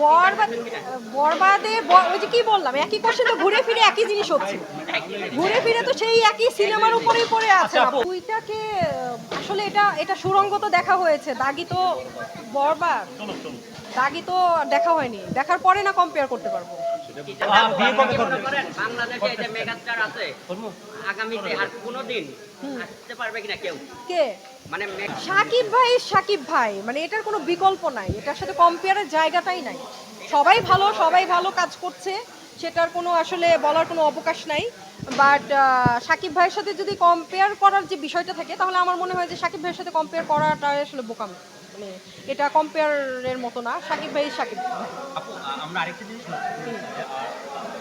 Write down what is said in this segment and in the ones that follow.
বরবাদ বরবাদে ওই যে কি বললাম একই কোশ্চেন তো ঘুরে ফিরে একই জিনিস হচ্ছে ঘুরে ফিরে তো সেই একই সিনেমার উপরেই পড়ে আছে দুইটাকে আসলে এটা এটা সুরঙ্গ তো দেখা হয়েছে দাগি তো বরবাদ দাগি তো দেখা হয়নি দেখার পরে না কম্পেয়ার করতে পারবো বাংলাদেশে এটা মেগাস্টার আছে আগামীতে আর কোনোদিন আসতে পারবে কিনা কেউ কে মানে সাকিব ভাই মানে এটার কোনো বিকল্প নাই এটার সাথে কম্পেয়ারের জায়গাটাই নাই সবাই ভালো কাজ করছে সেটার কোনো আসলে বলার কোনো অবকাশ নাই বাট সাকিব ভাইয়ের সাথে যদি কম্পেয়ার করার যে বিষয়টা থাকে তাহলে আমার মনে হয় যে সাকিব ভাইয়ের সাথে কম্পেয়ার করাটা আসলে বোকামি মানে এটা কম্পেয়ারের মতো না সাকিব ভাই আপু আমরা আরেকটা জিনিস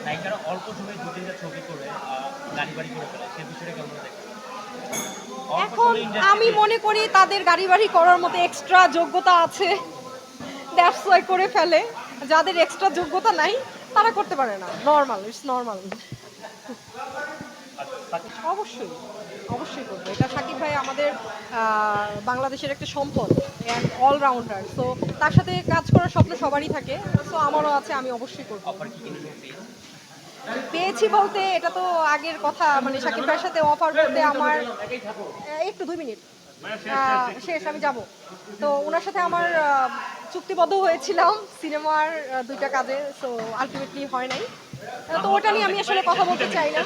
নায়িকারা অল্প সময়ে দু তিনটা ছবি করে গাড়ি বাড়ি করে ফেলে সেই বিষয়টা কেমন দেখেন এখন আমি মনে করি তাদের গাড়ি বাড়ি করার মতো এক্সট্রা যোগ্যতা আছে দ্যাটস ওয়াই করে ফেলে যাদের এক্সট্রা যোগ্যতা নাই তারা করতে পারে না ইটস নর্মাল অবশ্যই করবো এটা সাকিব ভাই আমাদের বাংলাদেশের একটা সম্পদ অ্যান্ড অলরাউন্ডার সো তার সাথে কাজ করার স্বপ্ন সবারই থাকে সো আমারও আছে আমি অবশ্যই করবো পেয়েছি বলতে এটা তো আগের কথা মানে সাকিব ভাইয়ের সাথে অফার করতে আমার একটু 2 মিনিট শেষ আমি যাব তো ওনার সাথে আমার চুক্তিবদ্ধ হয়েছিলাম সিনেমার 2টা কাজে সো আলটিমেটলি হয় নাই তো ওটা নিয়ে আমি আসলে কথা বলতে চাই না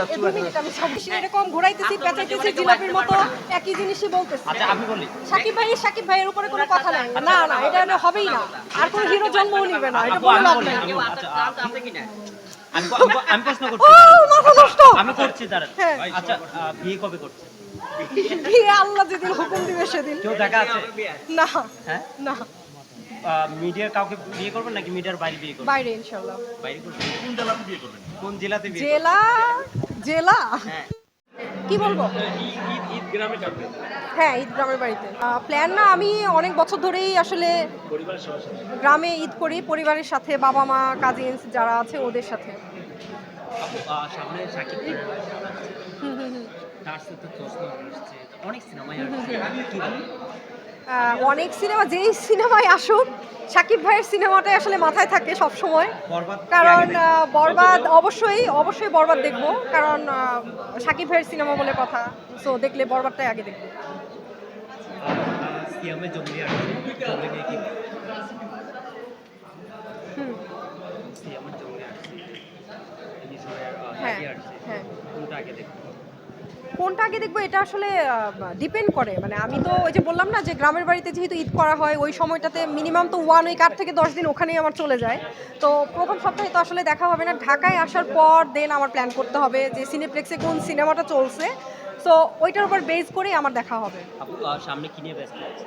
2 মিনিট আমি সব এরকম ঘোরাইতেছি পেঁচাইতেছি জিলাপির মতো একই জিনিসই বলতেছি সাকিব ভাইয়ের উপরে কোনো কথা নাই না এটা হবেই না আর কোনো হিরো জন্মও নিবে না এটা বলে লাভ নাই আছে কিনা আমি প্রশ্ন করছি আমি করছি দাঁড়ান আচ্ছা বিয়ে কবে করছে বিয়ে আল্লাহ যেদিন হুকুম দিবে সেদিন কেউ দেখা আছে না হ্যাঁ না মিডিয়ার কাউকে বিয়ে করবেন নাকি মিডিয়ার বাইরে বিয়ে করবেন বাইরে ইনশাআল্লাহ বাইরে করবেন কোন জেলাতে বিয়ে করবেন কোন জেলাতে বিয়ে জেলা হ্যাঁ কি বলবো ঈদ গ্রামে কাটবে হ্যাঁ ঈদ গ্রামের বাড়িতে প্ল্যান না আমি অনেক বছর ধরেই আসলে গ্রামে ঈদ করি পরিবারের সাথে বাবা মা কাজিনস যারা আছে ওদের সাথে সামনে সাকিব তার সাথে অনেক সিনেমায় অনেক সিনেমা যেই সিনেমায় আসুক সাকিব ভাইয়ের সিনেমাটাই আসলে মাথায় থাকে সব সময় কারণ বরবাদ অবশ্যই বরবাদ দেখবো কারণ সাকিব ভাইয়ের সিনেমা বলে কথা সো দেখলে বরবাদটাই আগে দেখবো কোনটা আগে দেখবো এটা আসলে ডিপেন্ড করে মানে আমি তো ওই যে বললাম না যে গ্রামের বাড়িতে যেহেতু ঈদ করা হয় ওই সময়টাতে মিনিমাম তো 1 উইক 8 থেকে 10 দিন ওখানেই আমার চলে যায় তো প্রথম সপ্তাহে তো আসলে দেখা হবে না ঢাকায় আসার পর দেন আমার প্ল্যান করতে হবে যে সিনেপ্লেক্সে কোন সিনেমাটা চলছে সো ওইটার উপর বেস করেই আমার দেখা হবে সামনে কি নিয়ে ব্যস্ত আছে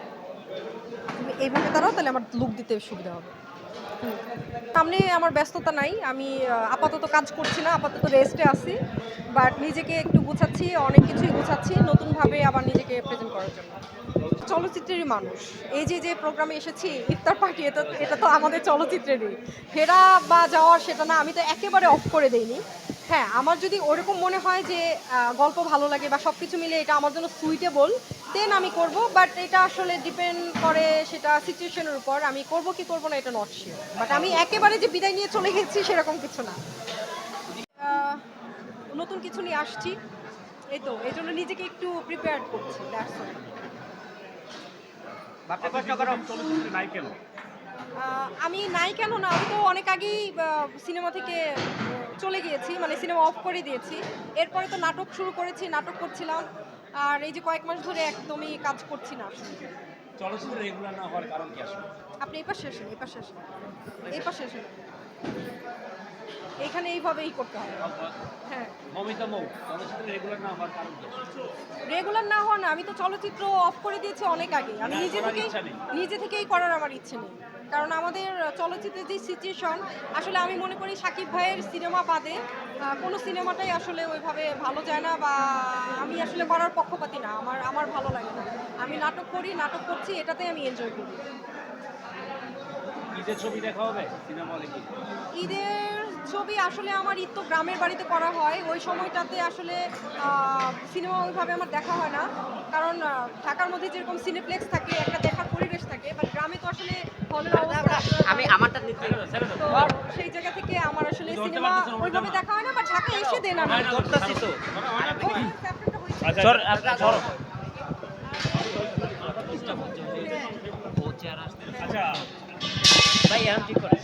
তুমি এইভাবে দাঁড়াও তাহলে আমার লুক দিতে সুবিধা হবে সামনে আমার ব্যস্ততা নাই আমি আপাতত কাজ করছি না আপাতত রেস্টে আছি বাট নিজেকে একটু গুছাচ্ছি অনেক কিছুই গুছাচ্ছি নতুনভাবে আবার নিজেকে প্রেজেন্ট করার জন্য চলচ্চিত্রেরই মানুষ এই যে প্রোগ্রামে এসেছি ইফতার পার্টি এটা তো আমাদের চলচ্চিত্রেরই ফেরা বা যাওয়ার সেটা না আমি তো একেবারে অফ করে দেইনি হ্যাঁ আমার যদি ওরকম মনে হয় যে গল্প ভালো লাগে বা সব কিছু মিলে এটা আমার জন্য সুইটেবল দেন আমি করব বাট এটা আসলে ডিপেন্ড করে সেটা সিচুয়েশনের উপর আমি করব কি করব না এটা নট শিওর বাট আমি একেবারে যে বিদায় নিয়ে চলে গেছি সেরকম কিছু না নতুন কিছু নিয়ে আসছি এই তো এই জন্য নিজেকে একটু প্রিপেয়ার করছি দ্যাটস অল আমি নাই কেন না আমি তো অনেক আগেই সিনেমা থেকে চলে গিয়েছি মানে সিনেমা অফ করে দিয়েছি এরপরে তো নাটক শুরু করেছি নাটক করছিলাম আর এই যে কয়েক মাস ধরে একদমই কাজ করছি না চলচ্চিত্র রেগুলার না হওয়ার কারণ কি আসলে আপনি এই পাশে আসেন এখানে এইভাবেই করতে হবে হ্যাঁ রেগুলার না হওয়া না আমি তো চলচ্চিত্র অফ করে দিয়েছি অনেক আগে আমি নিজে থেকেই করার আমার ইচ্ছে নেই কারণ আমাদের চলচ্চিত্রের যে সিচুয়েশন আসলে আমি মনে করি সাকিব ভাইয়ের সিনেমা বাদে কোনো সিনেমাটাই আসলে ওইভাবে ভালো যায় না বা আমি আসলে করার পক্ষপাতী না আমার ভালো লাগে না আমি নাটক করছি এটাতে আমি এনজয় করি ঈদের ছবি দেখা হবে সিনেমা হলে কি ঈদের ছবি আসলে আমার ঈদ তো গ্রামের বাড়িতে করা হয় ওই সময়টাতে আসলে সিনেমা ওইভাবে আমার দেখা হয় না কারণ ঢাকার মধ্যে যেরকম সিনেপ্লেক্স থাকে একটা দেখার পরিবেশ থাকে বাট গ্রামে তো আসলে হলের অবস্থা আমি আমারটা নিতে তো সেই জায়গা থেকে আমার আসলে সিনেমা ওইভাবে দেখা হয় না, বা ঢাকা এসে দেন আমি ধরতেছি তো আচ্ছা সর সর আচ্ছা ভাই এখন ঠিক করে